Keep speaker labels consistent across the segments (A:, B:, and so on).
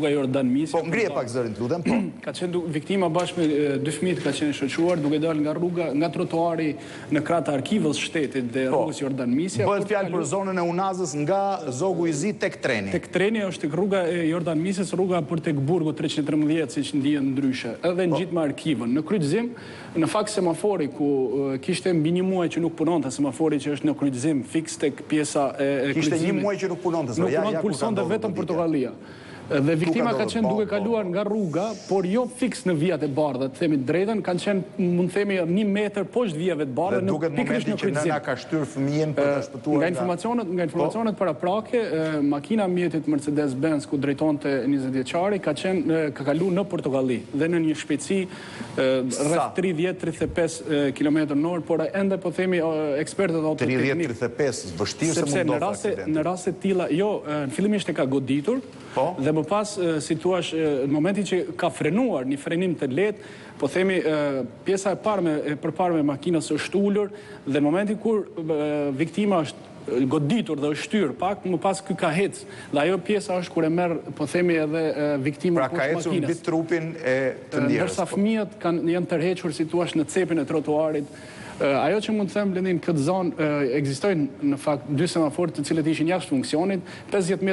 A: rruga Jordan Misja.
B: Po, ngrije pak zërin, të lutem, po.
A: Ka qenë viktima bashkë me 2 fëmijë ka qenë shoqëruar duke dalë nga rruga, nga trotuari në krah të arkivës shtetit dhe rrugës Jordan Misja.
B: Bëhet fjalë për zonën e Unazës nga Zogu i Zi tek treni.
A: Tek treni është tek rruga e Jordan Misjes, rruga për tek Burgu 313, siç ndihen ndryshe. Edhe ngjit me arkivën. Në kryqëzim, në fakt semafori ku kishte mbi 1 muaj që nuk punonte, semafori që është në kryqëzim fiks tek pjesa e kryqëzimit.
B: Kishte 1 muaj që nuk punonte,
A: nuk punonte, pulsonte vetëm Portokallia. Dhe viktima ka qenë duke kaluar nga rruga, por jo fiks në vijat e bardha, të themi drejtën, kanë qenë, mund të themi, 1 metër poshtë vijave të bardha,
B: në pikërisht në kryqëzim. Dhe duket momenti që nëna ka shtyr fëmijën për të shpëtuar
A: nga informacionet paraprake, makina mjetit Mercedes-Benz ku drejtonte 20 vjeçari ka kalu në Portokalli dhe në një shpejtësi rreth 30-35 km/h, por ende po themi ekspertët autoteknik
B: 30-35 vështirë se mundohet aksidenti.
A: Në raste tilla, jo, fillimisht e ka goditur, dhe më pas, si thua, në momentin që ka frenuar një frenim të lehtë, po themi pjesa e përparme e makinës është ulur dhe në momentin kur viktima është goditur dhe është shtyr pak, më pas ky ka hec. Dhe ajo pjesa është kur e merr, po themi, edhe viktima
B: poshtë makinës. Pra ka ecur mbi trupin e të ndjerës.
A: Ndërsa fëmijët janë tërhequr, si thua, në cepin e trotuarit. Ajo që mund të them, Blendi, në këtë zonë ekzistojnë në fakt 2 semaforë të cilët ishin jashtë funksionit, 20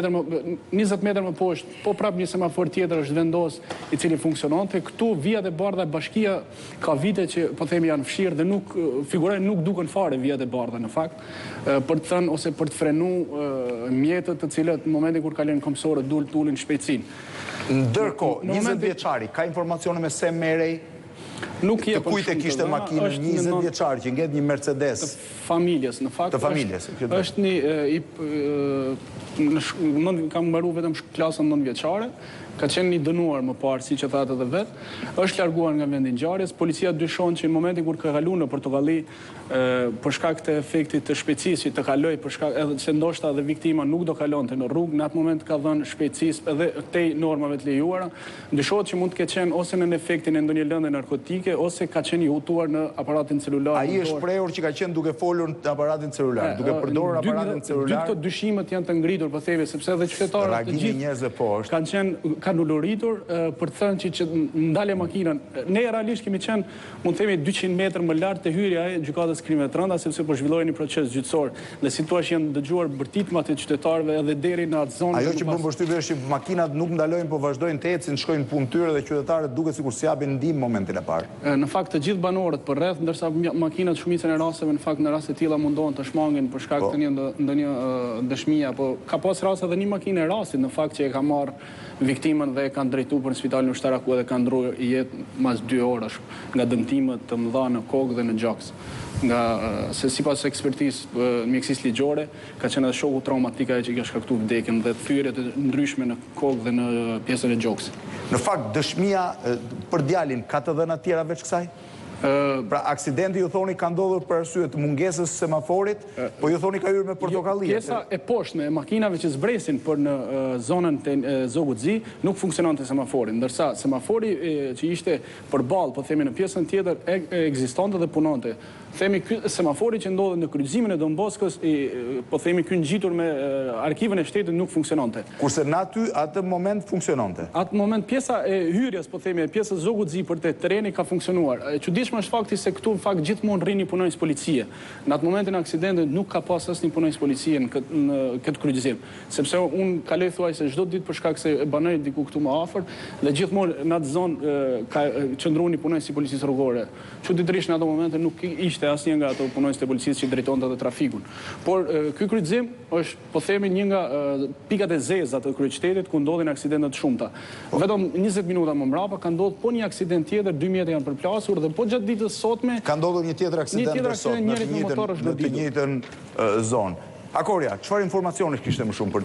A: metër më poshtë, po prap një semafor tjetër është vendos i cili funksiononte. Këtu vijat e bardha bashkia ka vite që po themi janë fshirë dhe nuk figurojnë, nuk duken fare vijat e bardha në fakt, për të thënë ose për të frenu mjetët të cilët në momentin kur kalojnë kombësorët ulin shpejtësinë.
B: Ndërkohë, 20 vjeçari ka informacione me se merrej.
A: Nuk
B: të kujt e kishte makinën 20 vjeçar që ngjet një Mercedes
A: të familjes, në fakt.
B: Të familjes.
A: Është kam mbaruar vetëm klasën 9 vjeçare, ka qenë një dënuar më parë, siç e thatë edhe vet, është larguar nga vendi i ngjarjes. Policia dyshon që në momentin kur ka kaluar në Portokalli për shkak të efektit të shpejtësisë që të kaloj, për shkak edhe se ndoshta edhe viktima nuk do kalonte në rrugë, në atë moment ka dhënë shpejtësisë edhe tej normave të lejuara, dyshohet që mund të ketë qenë ose në efektin e ndonjë lëndë narkotike ose ka qenë i hutuar në aparatin celular.
B: Ai është shprehur që ka qenë duke folur në aparatin celular, duke përdorur aparatin celular.
A: Dy këto dyshimet janë të ngritur, po themi, sepse edhe qytetarët të gjithë kanë qenë kanë uluritur për të thënë që ndale makinën. Ne realisht kemi qenë, mund të themi, 200 metër më lart te hyrja e gjykatës krimeve të rënda, sepse po zhvillohej një proces gjyqësor dhe situash janë dëgjuar bërtitmat e qytetarëve edhe deri në atë zonë.
B: Ajo që bën përshtypje është që makinat nuk ndalojnë, po vazhdojnë të ecin, shkojnë punë tyre dhe qytetarët duket sikur s'japin ndihmë momentin e parë.
A: Në fakt të gjithë banorët përreth, ndërsa makinat shumicën e rasteve në fakt në raste të tilla mundohen të shmangin për shkak të ndonjë dëshmie, apo ka pas raste edhe një makinë e rastit në fakt që e ka marrë viktimën dhe e kanë drejtuar për në spitalin ushtarak ku edhe kanë ndruar jetë mas 2 orash nga dëmtimet të mëdha në kokë dhe në gjoks. Nga se sipas ekspertizë mjekësisë ligjore ka qenë edhe shoku traumatik ajo që ka shkaktuar vdekjen dhe thyrje të ndryshme në kokë dhe në pjesën e gjoksit.
B: Në fakt dëshmia për djalin ka të dhëna tjera veç kësaj? Pra aksidenti ju thoni ka ndodhur për arsye të mungesës së semaforit, po ju thoni ka hyrë me Portokalli.
A: Pjesa e poshtme e makinave që zbresin për në zonën të Zogut Zi nuk funksiononte semafori, ndërsa semafori që ishte përballë, po themi në pjesën tjetër ekzistonte dhe punonte. Themi ky semafori që ndodhet në kryqëzimin e Don Boskos, po themi ky ngjitur me arkivën e shtetit nuk funksiononte.
B: Kurse në atë moment funksiononte.
A: Atë moment pjesa e hyrjes, po themi, e pjesës Zogut Zi për te tereni ka funksionuar. Çuditshme është fakti se këtu në fakt gjithmonë rrini punonjës policie. Në atë momentin e aksidentit nuk ka pas asnjë punonjës policie në këtë kryqëzim, sepse unë kaloj thuajse çdo ditë për shkak se e banoj diku këtu më afër dhe gjithmonë në atë zonë ka qëndruar një punonjës i policisë rrugore. Çuditërisht në ato momente nuk ishte asnjë nga ato punonjës të policisë që drejtonte atë trafikun. Por ky kryqëzim është, po themi, një nga pikat e zeza të kryeqytetit ku ndodhin aksidente të shumta. Vetëm 20 minuta më mbrapa ka ndodhur po një aksident tjetër, 2 mjetë janë përplasur dhe po gjatë ditës sotme
B: ka ndodhur një tjetër aksident në të njëjtën zonë. Akoria, çfarë informacionesh kishte më shumë për